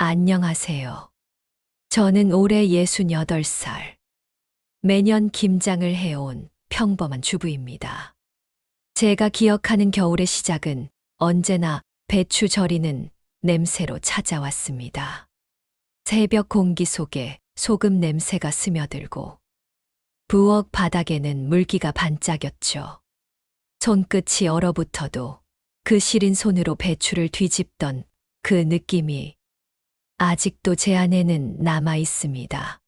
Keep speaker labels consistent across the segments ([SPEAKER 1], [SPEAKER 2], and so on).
[SPEAKER 1] 안녕하세요. 저는 올해 68살. 매년 김장을 해온 평범한 주부입니다. 제가 기억하는 겨울의 시작은 언제나 배추 절이는 냄새로 찾아왔습니다. 새벽 공기 속에 소금 냄새가 스며들고 부엌 바닥에는 물기가 반짝였죠. 손끝이 얼어붙어도 그 시린 손으로 배추를 뒤집던 그 느낌이 아직도 제 안에는 남아 있습니다.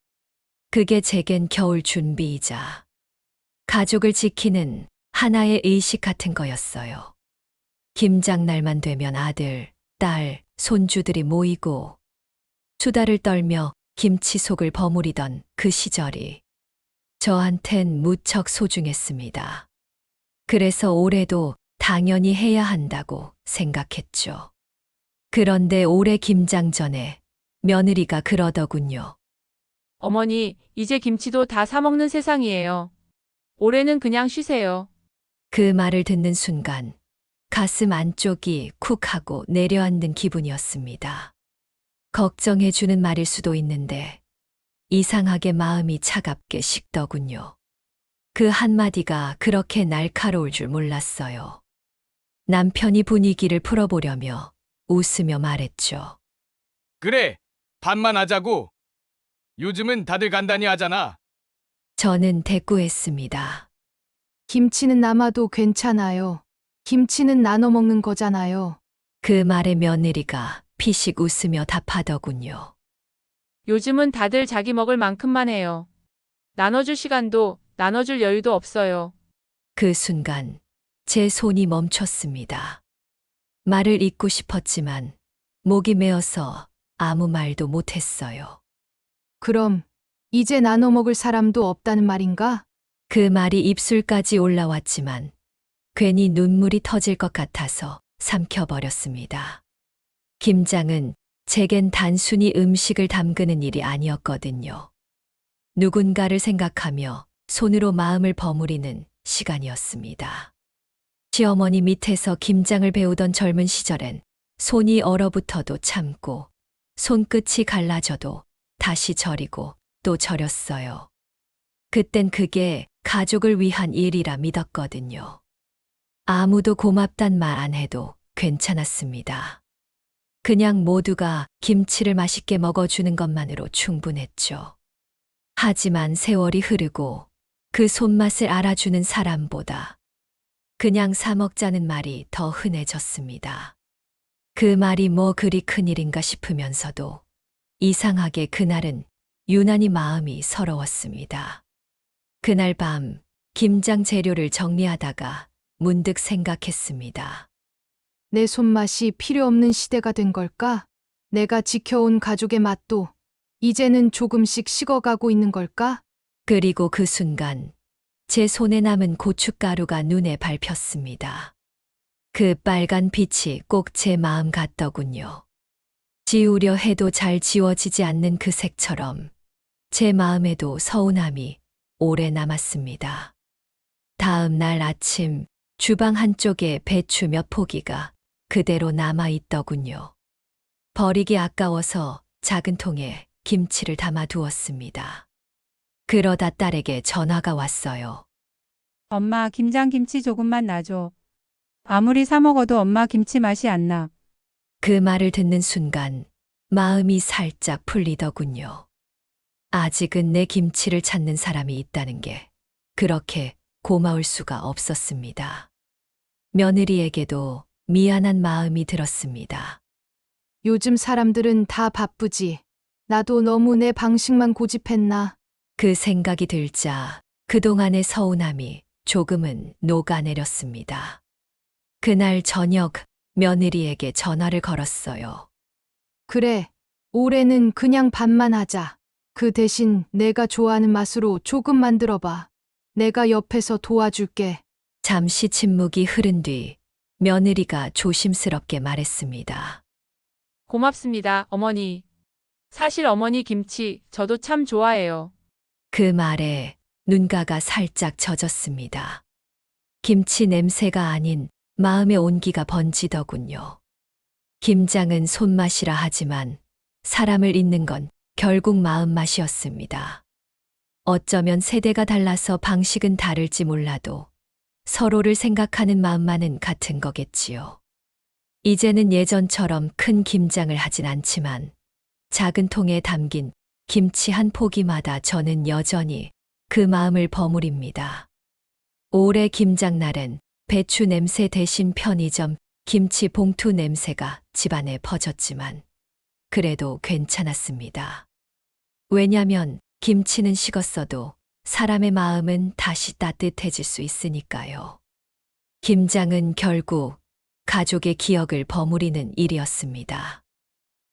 [SPEAKER 1] 그게 제겐 겨울 준비이자 가족을 지키는 하나의 의식 같은 거였어요. 김장날만 되면 아들, 딸, 손주들이 모이고 수다를 떨며 김치 속을 버무리던 그 시절이 저한텐 무척 소중했습니다. 그래서 올해도 당연히 해야 한다고 생각했죠. 그런데 올해 김장 전에 며느리가 그러더군요.
[SPEAKER 2] 어머니, 이제 김치도 다 사 먹는 세상이에요. 올해는 그냥 쉬세요.
[SPEAKER 1] 그 말을 듣는 순간 가슴 안쪽이 쿡 하고 내려앉는 기분이었습니다. 걱정해주는 말일 수도 있는데 이상하게 마음이 차갑게 식더군요. 그 한마디가 그렇게 날카로울 줄 몰랐어요. 남편이 분위기를 풀어보려며 웃으며 말했죠.
[SPEAKER 3] 그래, 반만 하자고. 요즘은 다들 간단히 하잖아.
[SPEAKER 1] 저는 대꾸했습니다.
[SPEAKER 4] 김치는 남아도 괜찮아요. 김치는 나눠 먹는 거잖아요.
[SPEAKER 1] 그 말에 며느리가 피식 웃으며 답하더군요.
[SPEAKER 2] 요즘은 다들 자기 먹을 만큼만 해요. 나눠줄 시간도, 나눠줄 여유도 없어요.
[SPEAKER 1] 그 순간 제 손이 멈췄습니다. 말을 잇고 싶었지만 목이 메어서 아무 말도 못했어요.
[SPEAKER 4] 그럼 이제 나눠 먹을 사람도 없다는 말인가?
[SPEAKER 1] 그 말이 입술까지 올라왔지만 괜히 눈물이 터질 것 같아서 삼켜버렸습니다. 김장은 제겐 단순히 음식을 담그는 일이 아니었거든요. 누군가를 생각하며 손으로 마음을 버무리는 시간이었습니다. 시어머니 밑에서 김장을 배우던 젊은 시절엔 손이 얼어붙어도 참고 손끝이 갈라져도 다시 절이고 또 절였어요. 그땐 그게 가족을 위한 일이라 믿었거든요. 아무도 고맙단 말 안 해도 괜찮았습니다. 그냥 모두가 김치를 맛있게 먹어주는 것만으로 충분했죠. 하지만 세월이 흐르고 그 손맛을 알아주는 사람보다 그냥 사 먹자는 말이 더 흔해졌습니다. 그 말이 뭐 그리 큰일인가 싶으면서도 이상하게 그날은 유난히 마음이 서러웠습니다. 그날 밤 김장 재료를 정리하다가 문득 생각했습니다.
[SPEAKER 4] 내 손맛이 필요 없는 시대가 된 걸까? 내가 지켜온 가족의 맛도 이제는 조금씩 식어가고 있는 걸까?
[SPEAKER 1] 그리고 그 순간 제 손에 남은 고춧가루가 눈에 밟혔습니다. 그 빨간 빛이 꼭 제 마음 같더군요. 지우려 해도 잘 지워지지 않는 그 색처럼 제 마음에도 서운함이 오래 남았습니다. 다음 날 아침 주방 한쪽에 배추 몇 포기가 그대로 남아 있더군요. 버리기 아까워서 작은 통에 김치를 담아 두었습니다. 그러다 딸에게 전화가 왔어요.
[SPEAKER 5] 엄마, 김장김치 조금만 놔줘. 아무리 사 먹어도 엄마 김치 맛이 안 나.
[SPEAKER 1] 그 말을 듣는 순간 마음이 살짝 풀리더군요. 아직은 내 김치를 찾는 사람이 있다는 게 그렇게 고마울 수가 없었습니다. 며느리에게도 미안한 마음이 들었습니다.
[SPEAKER 4] 요즘 사람들은 다 바쁘지. 나도 너무 내 방식만 고집했나?
[SPEAKER 1] 그 생각이 들자 그동안의 서운함이 조금은 녹아내렸습니다. 그날 저녁 며느리에게 전화를 걸었어요.
[SPEAKER 4] 그래, 올해는 그냥 반만 하자. 그 대신 내가 좋아하는 맛으로 조금 만들어봐. 내가 옆에서 도와줄게.
[SPEAKER 1] 잠시 침묵이 흐른 뒤 며느리가 조심스럽게 말했습니다.
[SPEAKER 2] 고맙습니다, 어머니. 사실 어머니 김치 저도 참 좋아해요.
[SPEAKER 1] 그 말에 눈가가 살짝 젖었습니다. 김치 냄새가 아닌 마음의 온기가 번지더군요. 김장은 손맛이라 하지만 사람을 잇는 건 결국 마음맛이었습니다. 어쩌면 세대가 달라서 방식은 다를지 몰라도 서로를 생각하는 마음만은 같은 거겠지요. 이제는 예전처럼 큰 김장을 하진 않지만 작은 통에 담긴 김치 한 포기마다 저는 여전히 그 마음을 버무립니다. 올해 김장날엔 배추 냄새 대신 편의점 김치 봉투 냄새가 집안에 퍼졌지만 그래도 괜찮았습니다. 왜냐면 김치는 식었어도 사람의 마음은 다시 따뜻해질 수 있으니까요. 김장은 결국 가족의 기억을 버무리는 일이었습니다.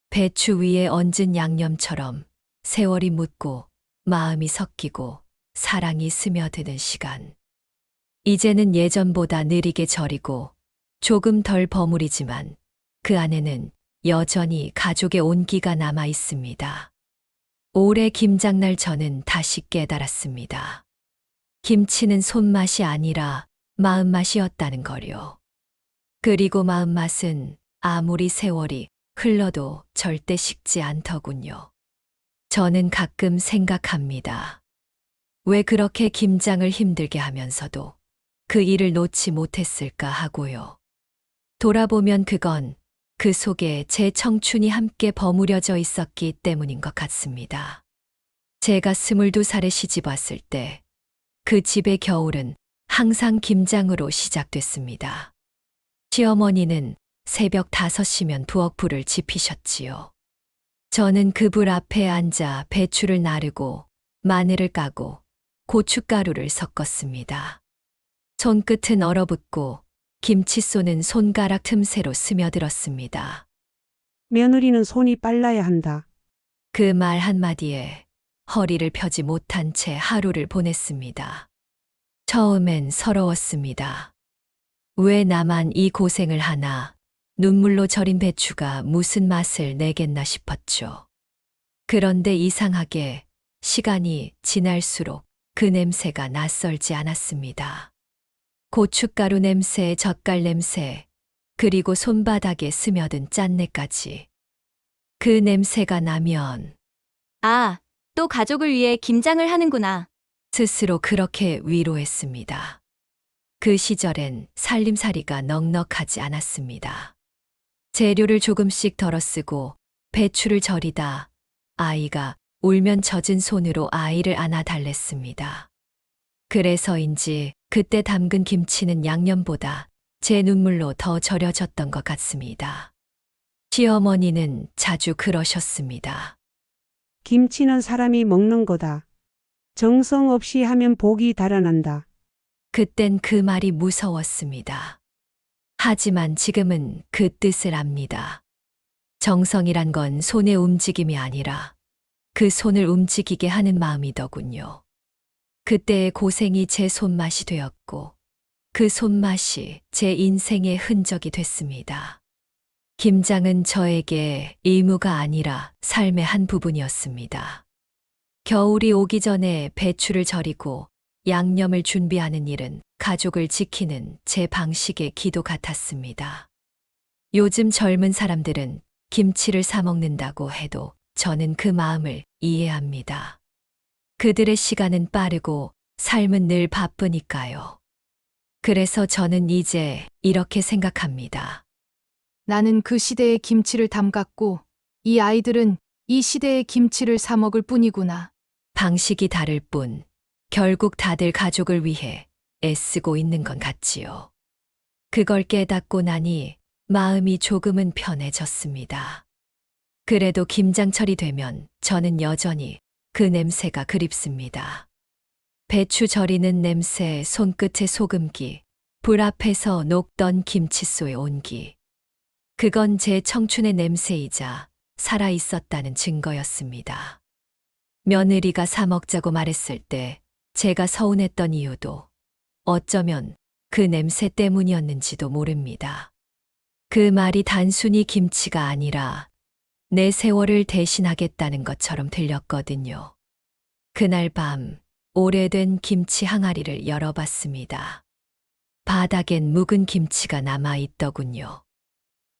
[SPEAKER 1] 배추 위에 얹은 양념처럼 세월이 묻고 마음이 섞이고 사랑이 스며드는 시간. 이제는 예전보다 느리게 절이고 조금 덜 버무리지만 그 안에는 여전히 가족의 온기가 남아 있습니다. 올해 김장날 저는 다시 깨달았습니다. 김치는 손맛이 아니라 마음맛이었다는 거요. 그리고 마음맛은 아무리 세월이 흘러도 절대 식지 않더군요. 저는 가끔 생각합니다. 왜 그렇게 김장을 힘들게 하면서도 그 일을 놓지 못했을까 하고요. 돌아보면 그건 그 속에 제 청춘이 함께 버무려져 있었기 때문인 것 같습니다. 제가 22살에 시집 왔을 때 그 집의 겨울은 항상 김장으로 시작됐습니다. 시어머니는 새벽 5시면 부엌불을 지피셨지요. 저는 그 불 앞에 앉아 배추를 나르고 마늘을 까고 고춧가루를 섞었습니다. 손끝은 얼어붙고 김치 쏘는 손가락 틈새로 스며들었습니다.
[SPEAKER 6] 며느리는 손이 빨라야 한다.
[SPEAKER 1] 그 말 한마디에 허리를 펴지 못한 채 하루를 보냈습니다. 처음엔 서러웠습니다. 왜 나만 이 고생을 하나, 눈물로 절인 배추가 무슨 맛을 내겠나 싶었죠. 그런데 이상하게 시간이 지날수록 그 냄새가 낯설지 않았습니다. 고춧가루 냄새, 젓갈 냄새, 그리고 손바닥에 스며든 짠내까지. 그 냄새가 나면
[SPEAKER 7] 아, 또 가족을 위해 김장을 하는구나.
[SPEAKER 1] 스스로 그렇게 위로했습니다. 그 시절엔 살림살이가 넉넉하지 않았습니다. 재료를 조금씩 덜어 쓰고 배추를 절이다 아이가 울면 젖은 손으로 아이를 안아 달랬습니다. 그래서인지 그때 담근 김치는 양념보다 제 눈물로 더 절여졌던 것 같습니다. 시어머니는 자주 그러셨습니다.
[SPEAKER 6] 김치는 사람이 먹는 거다. 정성 없이 하면 복이 달아난다.
[SPEAKER 1] 그땐 그 말이 무서웠습니다. 하지만 지금은 그 뜻을 압니다. 정성이란 건 손의 움직임이 아니라 그 손을 움직이게 하는 마음이더군요. 그때의 고생이 제 손맛이 되었고 그 손맛이 제 인생의 흔적이 됐습니다. 김장은 저에게 의무가 아니라 삶의 한 부분이었습니다. 겨울이 오기 전에 배추를 절이고 양념을 준비하는 일은 가족을 지키는 제 방식의 기도 같았습니다. 요즘 젊은 사람들은 김치를 사 먹는다고 해도 저는 그 마음을 이해합니다. 그들의 시간은 빠르고 삶은 늘 바쁘니까요. 그래서 저는 이제 이렇게 생각합니다.
[SPEAKER 4] 나는 그 시대의 김치를 담갔고 이 아이들은 이 시대의 김치를 사 먹을 뿐이구나.
[SPEAKER 1] 방식이 다를 뿐 결국 다들 가족을 위해 애쓰고 있는 건 같지요. 그걸 깨닫고 나니 마음이 조금은 편해졌습니다. 그래도 김장철이 되면 저는 여전히 그 냄새가 그립습니다. 배추 절이는 냄새, 손끝의 소금기, 불 앞에서 녹던 김칫소의 온기. 그건 제 청춘의 냄새이자 살아 있었다는 증거였습니다. 며느리가 사 먹자고 말했을 때 제가 서운했던 이유도 어쩌면 그 냄새 때문이었는지도 모릅니다. 그 말이 단순히 김치가 아니라 내 세월을 대신하겠다는 것처럼 들렸거든요. 그날 밤 오래된 김치 항아리를 열어봤습니다. 바닥엔 묵은 김치가 남아 있더군요.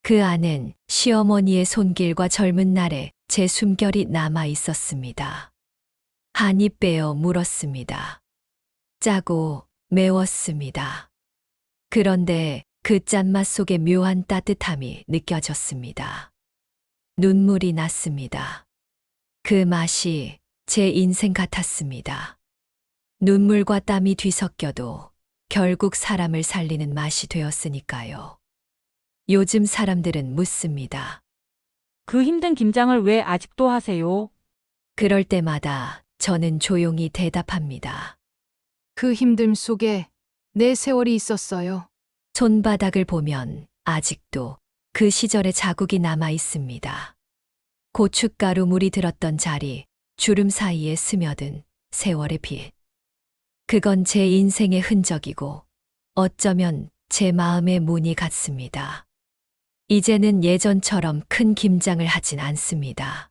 [SPEAKER 1] 그 안엔 시어머니의 손길과 젊은 날의 제 숨결이 남아 있었습니다. 한 입 빼어 물었습니다. 짜고 매웠습니다. 그런데 그 짠맛 속에 묘한 따뜻함이 느껴졌습니다. 눈물이 났습니다. 그 맛이 제 인생 같았습니다. 눈물과 땀이 뒤섞여도 결국 사람을 살리는 맛이 되었으니까요. 요즘 사람들은 묻습니다.
[SPEAKER 2] 그 힘든 김장을 왜 아직도 하세요?
[SPEAKER 1] 그럴 때마다 저는 조용히 대답합니다.
[SPEAKER 4] 그 힘듦 속에 내 세월이 있었어요.
[SPEAKER 1] 손바닥을 보면 아직도 그 시절의 자국이 남아 있습니다. 고춧가루 물이 들었던 자리, 주름 사이에 스며든 세월의 빛. 그건 제 인생의 흔적이고 어쩌면 제 마음의 문이 같습니다. 이제는 예전처럼 큰 김장을 하진 않습니다.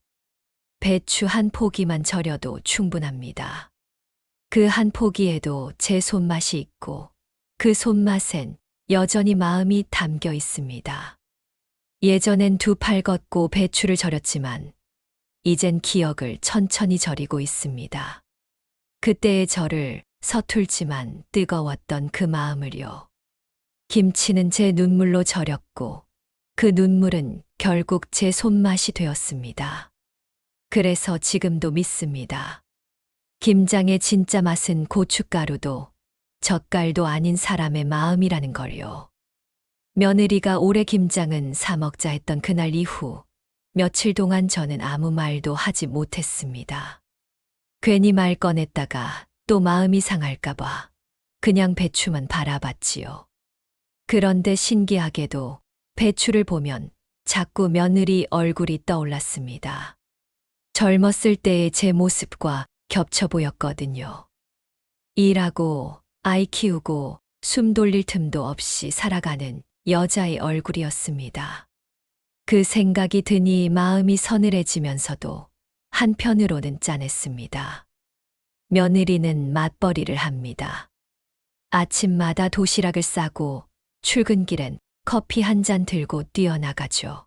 [SPEAKER 1] 배추 한 포기만 절여도 충분합니다. 그 한 포기에도 제 손맛이 있고 그 손맛엔 여전히 마음이 담겨 있습니다. 예전엔 두 팔 걷고 배추를 절였지만 이젠 기억을 천천히 절이고 있습니다. 그때의 저를 서툴지만 뜨거웠던 그 마음을요. 김치는 제 눈물로 절였고 그 눈물은 결국 제 손맛이 되었습니다. 그래서 지금도 믿습니다. 김장의 진짜 맛은 고춧가루도 젓갈도 아닌 사람의 마음이라는 걸요. 며느리가 올해 김장은 사 먹자 했던 그날 이후 며칠 동안 저는 아무 말도 하지 못했습니다. 괜히 말 꺼냈다가 또 마음이 상할까봐 그냥 배추만 바라봤지요. 그런데 신기하게도 배추를 보면 자꾸 며느리 얼굴이 떠올랐습니다. 젊었을 때의 제 모습과 겹쳐 보였거든요. 일하고 아이 키우고 숨 돌릴 틈도 없이 살아가는 여자의 얼굴이었습니다. 그 생각이 드니 마음이 서늘해지면서도 한편으로는 짠했습니다. 며느리는 맞벌이를 합니다. 아침마다 도시락을 싸고 출근길엔 커피 한 잔 들고 뛰어나가죠.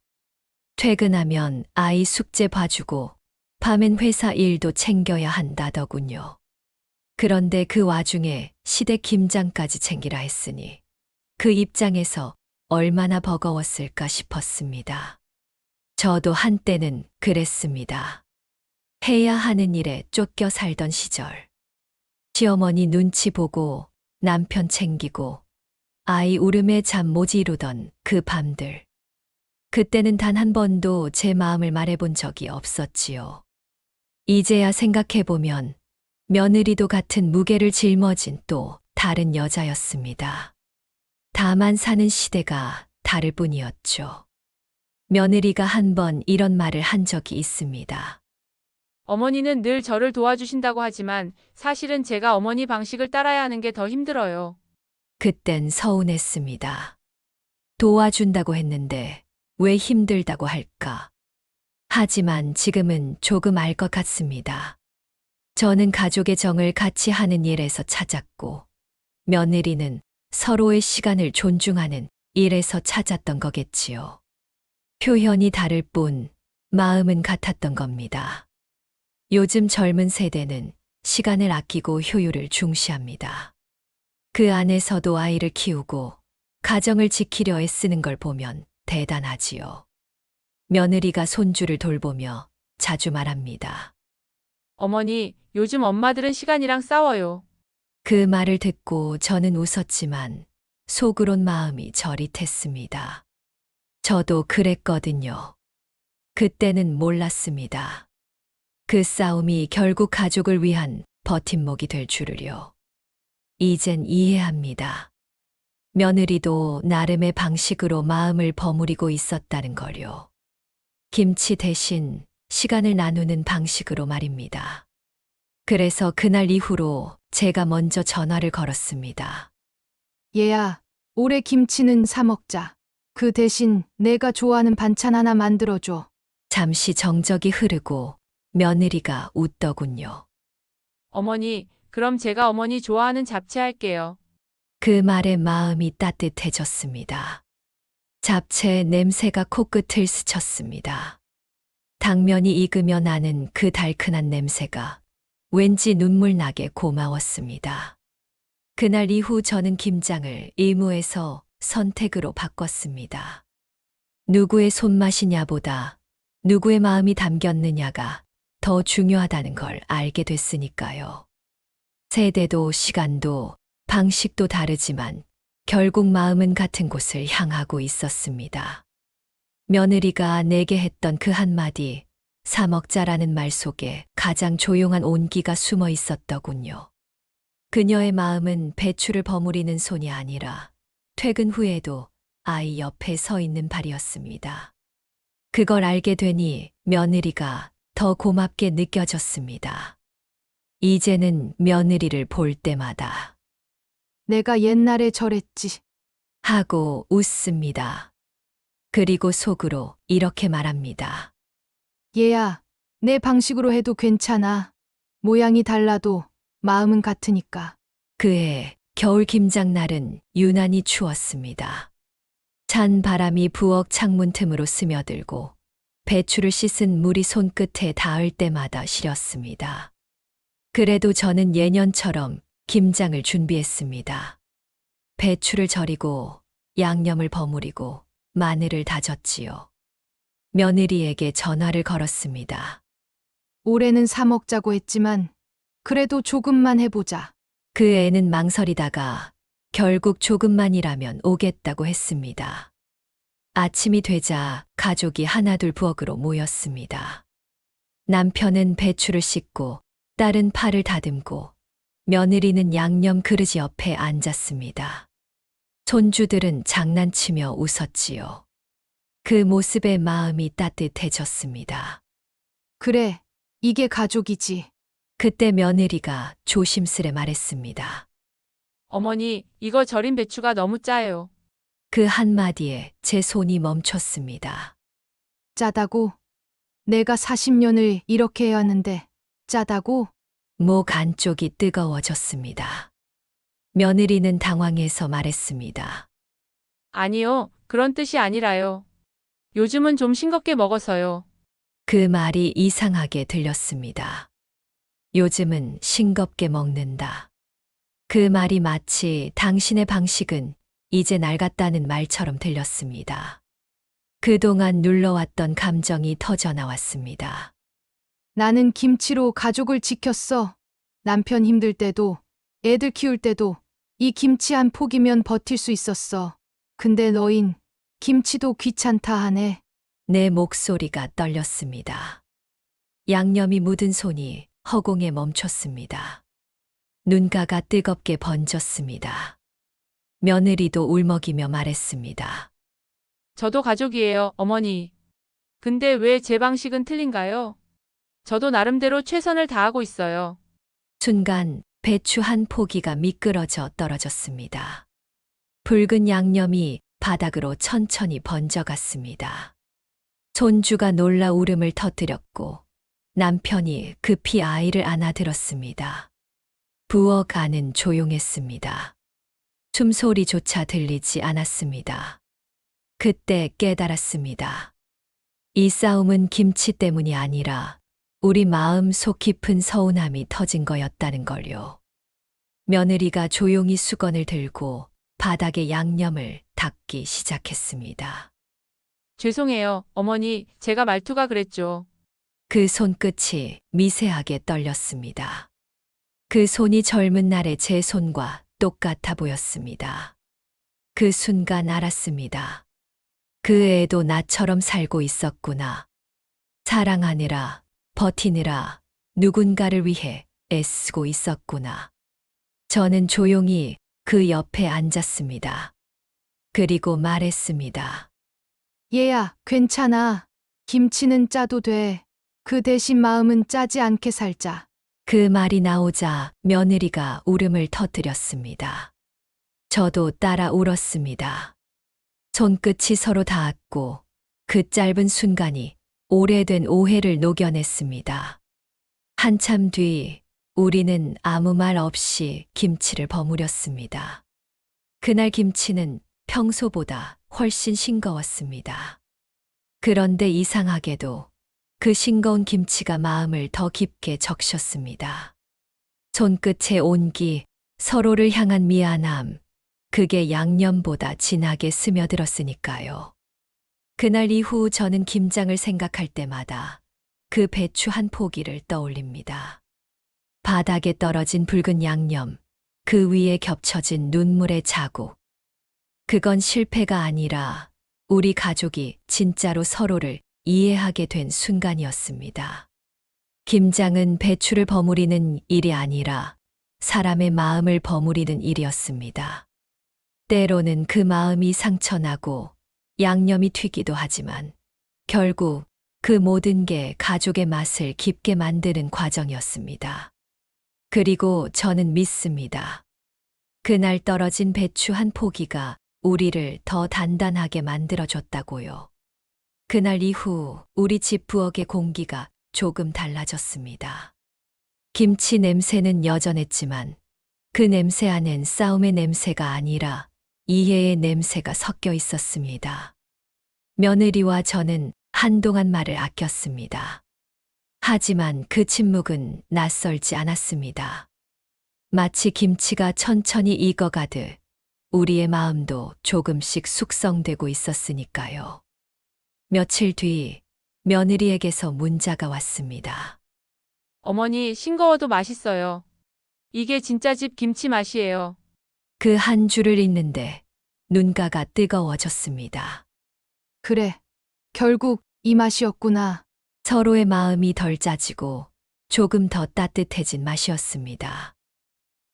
[SPEAKER 1] 퇴근하면 아이 숙제 봐주고 밤엔 회사 일도 챙겨야 한다더군요. 그런데 그 와중에 시댁 김장까지 챙기라 했으니 그 입장에서 얼마나 버거웠을까 싶었습니다. 저도 한때는 그랬습니다. 해야 하는 일에 쫓겨 살던 시절. 시어머니 눈치 보고 남편 챙기고 아이 울음에 잠 못 이루던 그 밤들. 그때는 단 한 번도 제 마음을 말해본 적이 없었지요. 이제야 생각해보면 며느리도 같은 무게를 짊어진 또 다른 여자였습니다. 다만 사는 시대가 다를 뿐이었죠. 며느리가 한 번 이런 말을 한 적이 있습니다.
[SPEAKER 2] 어머니는 늘 저를 도와주신다고 하지만 사실은 제가 어머니 방식을 따라야 하는 게 더 힘들어요.
[SPEAKER 1] 그땐 서운했습니다. 도와준다고 했는데 왜 힘들다고 할까? 하지만 지금은 조금 알 것 같습니다. 저는 가족의 정을 같이 하는 일에서 찾았고, 며느리는 서로의 시간을 존중하는 일에서 찾았던 거겠지요. 표현이 다를 뿐 마음은 같았던 겁니다. 요즘 젊은 세대는 시간을 아끼고 효율을 중시합니다. 그 안에서도 아이를 키우고 가정을 지키려 애쓰는 걸 보면 대단하지요. 며느리가 손주를 돌보며 자주 말합니다.
[SPEAKER 2] 어머니, 요즘 엄마들은 시간이랑 싸워요.
[SPEAKER 1] 그 말을 듣고 저는 웃었지만 속으론 마음이 저릿했습니다. 저도 그랬거든요. 그때는 몰랐습니다. 그 싸움이 결국 가족을 위한 버팀목이 될 줄을요. 이젠 이해합니다. 며느리도 나름의 방식으로 마음을 버무리고 있었다는 걸요. 김치 대신 시간을 나누는 방식으로 말입니다. 그래서 그날 이후로 제가 먼저 전화를 걸었습니다.
[SPEAKER 4] 얘야, 올해 김치는 사 먹자. 그 대신 내가 좋아하는 반찬 하나 만들어줘.
[SPEAKER 1] 잠시 정적이 흐르고 며느리가 웃더군요.
[SPEAKER 2] 어머니, 그럼 제가 어머니 좋아하는 잡채 할게요.
[SPEAKER 1] 그 말에 마음이 따뜻해졌습니다. 잡채 냄새가 코끝을 스쳤습니다. 당면이 익으며 나는 그 달큰한 냄새가 왠지 눈물 나게 고마웠습니다. 그날 이후 저는 김장을 의무에서 선택으로 바꿨습니다. 누구의 손맛이냐보다 누구의 마음이 담겼느냐가 더 중요하다는 걸 알게 됐으니까요. 세대도 시간도 방식도 다르지만 결국 마음은 같은 곳을 향하고 있었습니다. 며느리가 내게 했던 그 한마디, 사 먹자라는 말 속에 가장 조용한 온기가 숨어 있었더군요. 그녀의 마음은 배추를 버무리는 손이 아니라 퇴근 후에도 아이 옆에 서 있는 발이었습니다. 그걸 알게 되니 며느리가 더 고맙게 느껴졌습니다. 이제는 며느리를 볼 때마다
[SPEAKER 4] 내가 옛날에 저랬지.
[SPEAKER 1] 하고 웃습니다. 그리고 속으로 이렇게 말합니다.
[SPEAKER 4] 얘야, 내 방식으로 해도 괜찮아. 모양이 달라도 마음은 같으니까.
[SPEAKER 1] 그해 겨울 김장날은 유난히 추웠습니다. 찬 바람이 부엌 창문 틈으로 스며들고 배추를 씻은 물이 손끝에 닿을 때마다 시렸습니다. 그래도 저는 예년처럼 김장을 준비했습니다. 배추를 절이고 양념을 버무리고 마늘을 다졌지요. 며느리에게 전화를 걸었습니다.
[SPEAKER 4] 올해는 사 먹자고 했지만 그래도 조금만 해보자.
[SPEAKER 1] 그 애는 망설이다가 결국 조금만이라면 오겠다고 했습니다. 아침이 되자 가족이 하나둘 부엌으로 모였습니다. 남편은 배추를 씻고 딸은 파를 다듬고 며느리는 양념 그릇 옆에 앉았습니다. 손주들은 장난치며 웃었지요. 그 모습에 마음이 따뜻해졌습니다.
[SPEAKER 4] 그래, 이게 가족이지.
[SPEAKER 1] 그때 며느리가 조심스레 말했습니다.
[SPEAKER 2] 어머니, 이거 절인 배추가 너무 짜요.
[SPEAKER 1] 그 한마디에 제 손이 멈췄습니다.
[SPEAKER 4] 짜다고? 내가 40년을 이렇게 해왔는데 짜다고?
[SPEAKER 1] 목 안쪽이 뜨거워졌습니다. 며느리는 당황해서 말했습니다.
[SPEAKER 2] 아니요, 그런 뜻이 아니라요. 요즘은 좀 싱겁게 먹어서요.
[SPEAKER 1] 그 말이 이상하게 들렸습니다. 요즘은 싱겁게 먹는다. 그 말이 마치 당신의 방식은 이제 낡았다는 말처럼 들렸습니다. 그동안 눌러왔던 감정이 터져 나왔습니다.
[SPEAKER 4] 나는 김치로 가족을 지켰어. 남편 힘들 때도, 애들 키울 때도 이 김치 한 포기면 버틸 수 있었어. 근데 너흰 김치도 귀찮다 하네.
[SPEAKER 1] 내 목소리가 떨렸습니다. 양념이 묻은 손이 허공에 멈췄습니다. 눈가가 뜨겁게 번졌습니다. 며느리도 울먹이며 말했습니다.
[SPEAKER 2] 저도 가족이에요, 어머니. 근데 왜 제 방식은 틀린가요? 저도 나름대로 최선을 다하고 있어요.
[SPEAKER 1] 순간 배추 한 포기가 미끄러져 떨어졌습니다. 붉은 양념이 바닥으로 천천히 번져갔습니다. 손주가 놀라 울음을 터뜨렸고 남편이 급히 아이를 안아들었습니다. 부엌 안은 조용했습니다. 숨소리조차 들리지 않았습니다. 그때 깨달았습니다. 이 싸움은 김치 때문이 아니라 우리 마음 속 깊은 서운함이 터진 거였다는 걸요. 며느리가 조용히 수건을 들고 바닥에 양념을 닦기 시작했습니다.
[SPEAKER 2] 죄송해요, 어머니. 제가 말투가 그랬죠.
[SPEAKER 1] 그 손끝이 미세하게 떨렸습니다. 그 손이 젊은 날의 제 손과 똑같아 보였습니다. 그 순간 알았습니다. 그 애도 나처럼 살고 있었구나. 사랑하느라, 버티느라, 누군가를 위해 애쓰고 있었구나. 저는 조용히 그 옆에 앉았습니다. 그리고 말했습니다.
[SPEAKER 4] 얘야, 괜찮아. 김치는 짜도 돼. 그 대신 마음은 짜지 않게 살자.
[SPEAKER 1] 그 말이 나오자 며느리가 울음을 터뜨렸습니다. 저도 따라 울었습니다. 손끝이 서로 닿았고 그 짧은 순간이 오래된 오해를 녹여냈습니다. 한참 뒤 우리는 아무 말 없이 김치를 버무렸습니다. 그날 김치는 평소보다 훨씬 싱거웠습니다. 그런데 이상하게도 그 싱거운 김치가 마음을 더 깊게 적셨습니다. 손끝의 온기, 서로를 향한 미안함, 그게 양념보다 진하게 스며들었으니까요. 그날 이후 저는 김장을 생각할 때마다 그 배추 한 포기를 떠올립니다. 바닥에 떨어진 붉은 양념, 그 위에 겹쳐진 눈물의 자국. 그건 실패가 아니라 우리 가족이 진짜로 서로를 이해하게 된 순간이었습니다. 김장은 배추를 버무리는 일이 아니라 사람의 마음을 버무리는 일이었습니다. 때로는 그 마음이 상처나고 양념이 튀기도 하지만 결국 그 모든 게 가족의 맛을 깊게 만드는 과정이었습니다. 그리고 저는 믿습니다. 그날 떨어진 배추 한 포기가 우리를 더 단단하게 만들어줬다고요. 그날 이후 우리 집 부엌의 공기가 조금 달라졌습니다. 김치 냄새는 여전했지만 그 냄새 안엔 싸움의 냄새가 아니라 이해의 냄새가 섞여 있었습니다. 며느리와 저는 한동안 말을 아꼈습니다. 하지만 그 침묵은 낯설지 않았습니다. 마치 김치가 천천히 익어가듯 우리의 마음도 조금씩 숙성되고 있었으니까요. 며칠 뒤 며느리에게서 문자가 왔습니다.
[SPEAKER 2] 어머니, 싱거워도 맛있어요. 이게 진짜 집 김치 맛이에요.
[SPEAKER 1] 그 한 줄을 읽는데 눈가가 뜨거워졌습니다.
[SPEAKER 4] 그래. 결국 이 맛이었구나.
[SPEAKER 1] 서로의 마음이 덜 짜지고 조금 더 따뜻해진 맛이었습니다.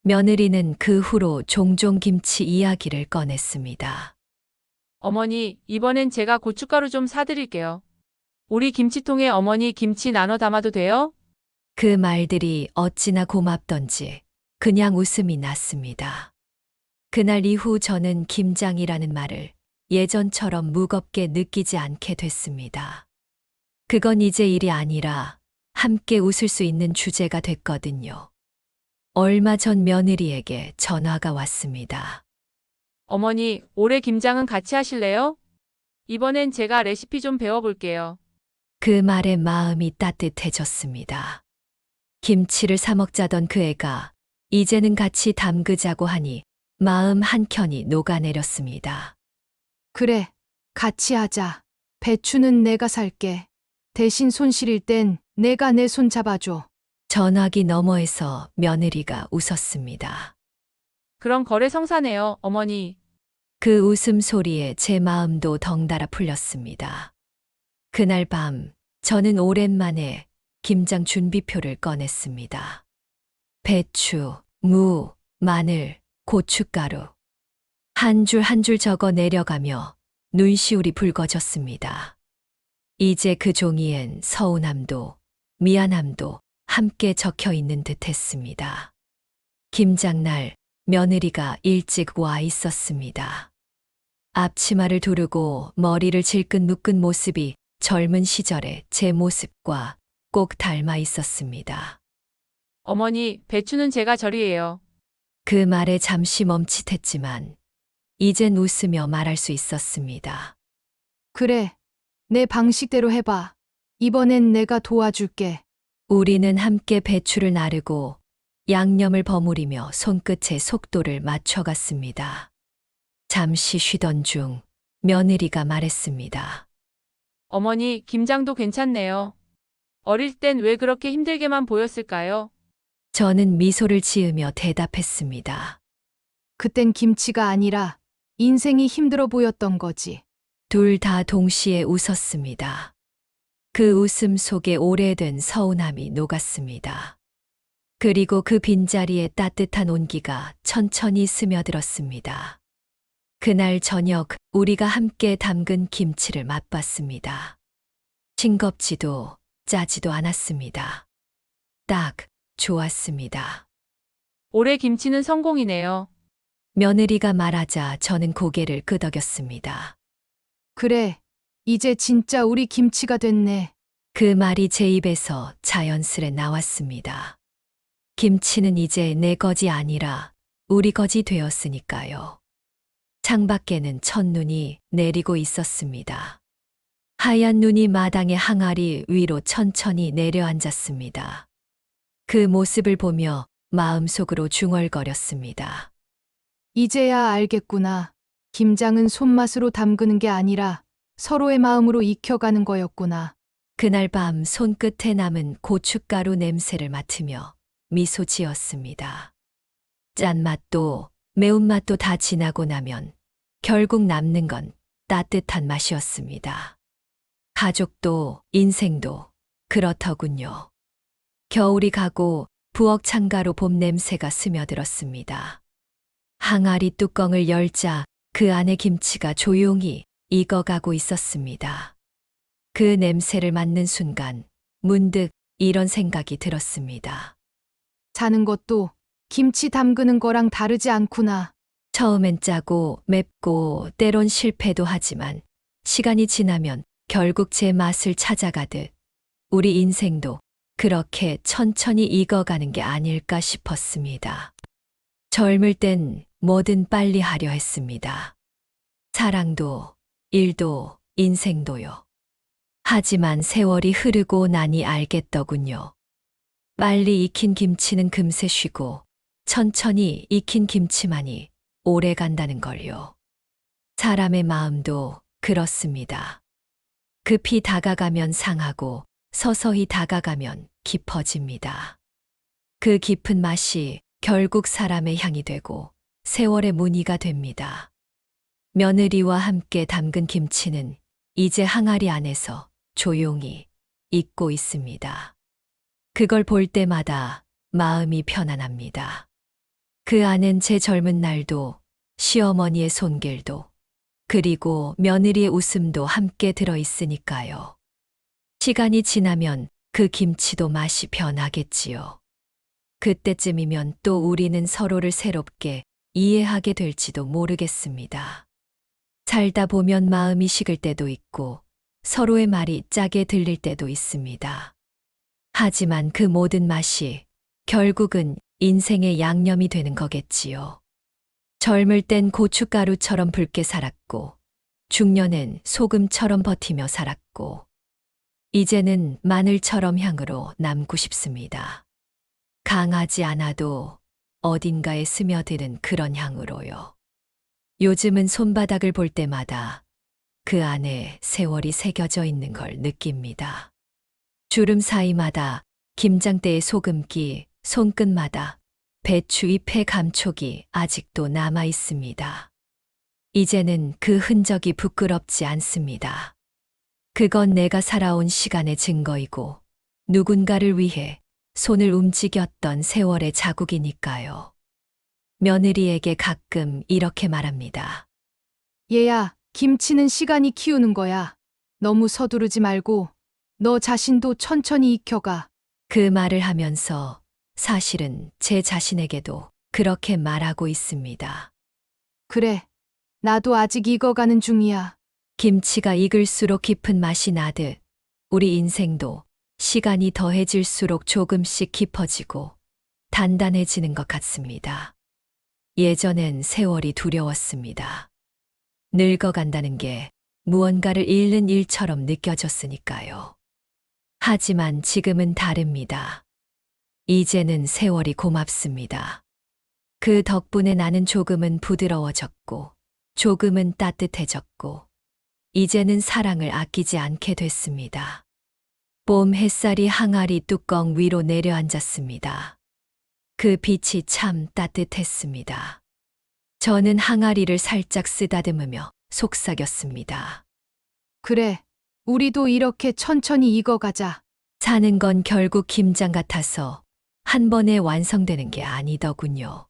[SPEAKER 1] 며느리는 그 후로 종종 김치 이야기를 꺼냈습니다.
[SPEAKER 2] 어머니, 이번엔 제가 고춧가루 좀 사드릴게요. 우리 김치통에 어머니 김치 나눠 담아도 돼요?
[SPEAKER 1] 그 말들이 어찌나 고맙던지 그냥 웃음이 났습니다. 그날 이후 저는 김장이라는 말을 예전처럼 무겁게 느끼지 않게 됐습니다. 그건 이제 일이 아니라 함께 웃을 수 있는 주제가 됐거든요. 얼마 전 며느리에게 전화가 왔습니다.
[SPEAKER 2] 어머니, 올해 김장은 같이 하실래요? 이번엔 제가 레시피 좀 배워볼게요.
[SPEAKER 1] 그 말에 마음이 따뜻해졌습니다. 김치를 사 먹자던 그 애가 이제는 같이 담그자고 하니 마음 한켠이 녹아내렸습니다.
[SPEAKER 4] 그래. 같이 하자. 배추는 내가 살게. 대신 손 시릴 땐 내가 내 손 잡아줘.
[SPEAKER 1] 전화기 너머에서 며느리가 웃었습니다.
[SPEAKER 2] 그럼 거래 성사네요, 어머니.
[SPEAKER 1] 그 웃음소리에 제 마음도 덩달아 풀렸습니다. 그날 밤 저는 오랜만에 김장 준비표를 꺼냈습니다. 배추, 무, 마늘, 고춧가루. 한 줄 한 줄 적어 내려가며 눈시울이 붉어졌습니다. 이제 그 종이엔 서운함도 미안함도 함께 적혀 있는 듯 했습니다. 김장날 며느리가 일찍 와 있었습니다. 앞치마를 두르고 머리를 질끈 묶은 모습이 젊은 시절의 제 모습과 꼭 닮아 있었습니다.
[SPEAKER 2] 어머니, 배추는 제가 절이에요.
[SPEAKER 1] 그 말에 잠시 멈칫했지만 이젠 웃으며 말할 수 있었습니다.
[SPEAKER 4] 그래. 내 방식대로 해봐. 이번엔 내가 도와줄게.
[SPEAKER 1] 우리는 함께 배추를 나르고 양념을 버무리며 손끝의 속도를 맞춰갔습니다. 잠시 쉬던 중 며느리가 말했습니다.
[SPEAKER 2] 어머니, 김장도 괜찮네요. 어릴 땐 왜 그렇게 힘들게만 보였을까요?
[SPEAKER 1] 저는 미소를 지으며 대답했습니다.
[SPEAKER 4] 그땐 김치가 아니라 인생이 힘들어 보였던 거지.
[SPEAKER 1] 둘 다 동시에 웃었습니다. 그 웃음 속에 오래된 서운함이 녹았습니다. 그리고 그 빈자리에 따뜻한 온기가 천천히 스며들었습니다. 그날 저녁 우리가 함께 담근 김치를 맛봤습니다. 싱겁지도 짜지도 않았습니다. 딱 좋았습니다.
[SPEAKER 2] 올해 김치는 성공이네요.
[SPEAKER 1] 며느리가 말하자 저는 고개를 끄덕였습니다.
[SPEAKER 4] 그래. 이제 진짜 우리 김치가 됐네.
[SPEAKER 1] 그 말이 제 입에서 자연스레 나왔습니다. 김치는 이제 내 것이 아니라 우리 것이 되었으니까요. 창밖에는 첫눈이 내리고 있었습니다. 하얀 눈이 마당의 항아리 위로 천천히 내려앉았습니다. 그 모습을 보며 마음속으로 중얼거렸습니다.
[SPEAKER 4] 이제야 알겠구나. 김장은 손맛으로 담그는 게 아니라 서로의 마음으로 익혀가는 거였구나.
[SPEAKER 1] 그날 밤 손끝에 남은 고춧가루 냄새를 맡으며 미소 지었습니다. 짠맛도 매운맛도 다 지나고 나면 결국 남는 건 따뜻한 맛이었습니다. 가족도 인생도 그렇더군요. 겨울이 가고 부엌 창가로 봄 냄새가 스며들었습니다. 항아리 뚜껑을 열자 그 안에 김치가 조용히 익어가고 있었습니다. 그 냄새를 맡는 순간 문득 이런 생각이 들었습니다.
[SPEAKER 4] 사는 것도 김치 담그는 거랑 다르지 않구나.
[SPEAKER 1] 처음엔 짜고 맵고 때론 실패도 하지만 시간이 지나면 결국 제 맛을 찾아가듯 우리 인생도 그렇게 천천히 익어가는 게 아닐까 싶었습니다. 젊을 땐 뭐든 빨리 하려 했습니다. 사랑도, 일도, 인생도요. 하지만 세월이 흐르고 나니 알겠더군요. 빨리 익힌 김치는 금세 쉬고 천천히 익힌 김치만이 오래 간다는 걸요. 사람의 마음도 그렇습니다. 급히 다가가면 상하고 서서히 다가가면 깊어집니다. 그 깊은 맛이 결국 사람의 향이 되고 세월의 무늬가 됩니다. 며느리와 함께 담근 김치는 이제 항아리 안에서 조용히 익고 있습니다. 그걸 볼 때마다 마음이 편안합니다. 그 안엔 제 젊은 날도, 시어머니의 손길도, 그리고 며느리의 웃음도 함께 들어 있으니까요. 시간이 지나면 그 김치도 맛이 변하겠지요. 그때쯤이면 또 우리는 서로를 새롭게 이해하게 될지도 모르겠습니다. 살다 보면 마음이 식을 때도 있고 서로의 말이 짜게 들릴 때도 있습니다. 하지만 그 모든 맛이 결국은 인생의 양념이 되는 거겠지요. 젊을 땐 고춧가루처럼 붉게 살았고 중년엔 소금처럼 버티며 살았고 이제는 마늘처럼 향으로 남고 싶습니다. 강하지 않아도 어딘가에 스며드는 그런 향으로요. 요즘은 손바닥을 볼 때마다 그 안에 세월이 새겨져 있는 걸 느낍니다. 주름 사이마다 김장대의 소금기, 손끝마다 배추 잎의 감촉이 아직도 남아 있습니다. 이제는 그 흔적이 부끄럽지 않습니다. 그건 내가 살아온 시간의 증거이고 누군가를 위해 손을 움직였던 세월의 자국이니까요. 며느리에게 가끔 이렇게 말합니다.
[SPEAKER 4] 얘야, 김치는 시간이 키우는 거야. 너무 서두르지 말고 너 자신도 천천히 익혀가.
[SPEAKER 1] 그 말을 하면서 사실은 제 자신에게도 그렇게 말하고 있습니다.
[SPEAKER 4] 그래, 나도 아직 익어가는 중이야.
[SPEAKER 1] 김치가 익을수록 깊은 맛이 나듯 우리 인생도 시간이 더해질수록 조금씩 깊어지고 단단해지는 것 같습니다. 예전엔 세월이 두려웠습니다. 늙어간다는 게 무언가를 잃는 일처럼 느껴졌으니까요. 하지만 지금은 다릅니다. 이제는 세월이 고맙습니다. 그 덕분에 나는 조금은 부드러워졌고, 조금은 따뜻해졌고, 이제는 사랑을 아끼지 않게 됐습니다. 봄 햇살이 항아리 뚜껑 위로 내려앉았습니다. 그 빛이 참 따뜻했습니다. 저는 항아리를 살짝 쓰다듬으며 속삭였습니다.
[SPEAKER 4] 그래, 우리도 이렇게 천천히 익어가자.
[SPEAKER 1] 사는 건 결국 김장 같아서 한 번에 완성되는 게 아니더군요.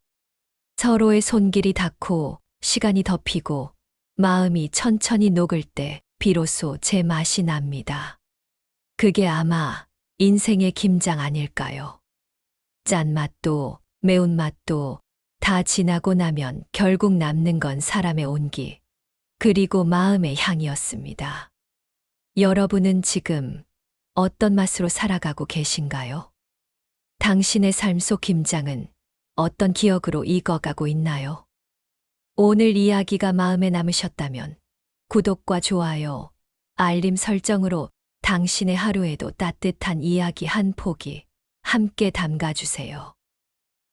[SPEAKER 1] 서로의 손길이 닿고 시간이 덮이고 마음이 천천히 녹을 때 비로소 제 맛이 납니다. 그게 아마 인생의 김장 아닐까요? 짠맛도 매운맛도 다 지나고 나면 결국 남는 건 사람의 온기, 그리고 마음의 향이었습니다. 여러분은 지금 어떤 맛으로 살아가고 계신가요? 당신의 삶 속 김장은 어떤 기억으로 익어가고 있나요? 오늘 이야기가 마음에 남으셨다면 구독과 좋아요, 알림 설정으로 당신의 하루에도 따뜻한 이야기 한 포기 함께 담가주세요.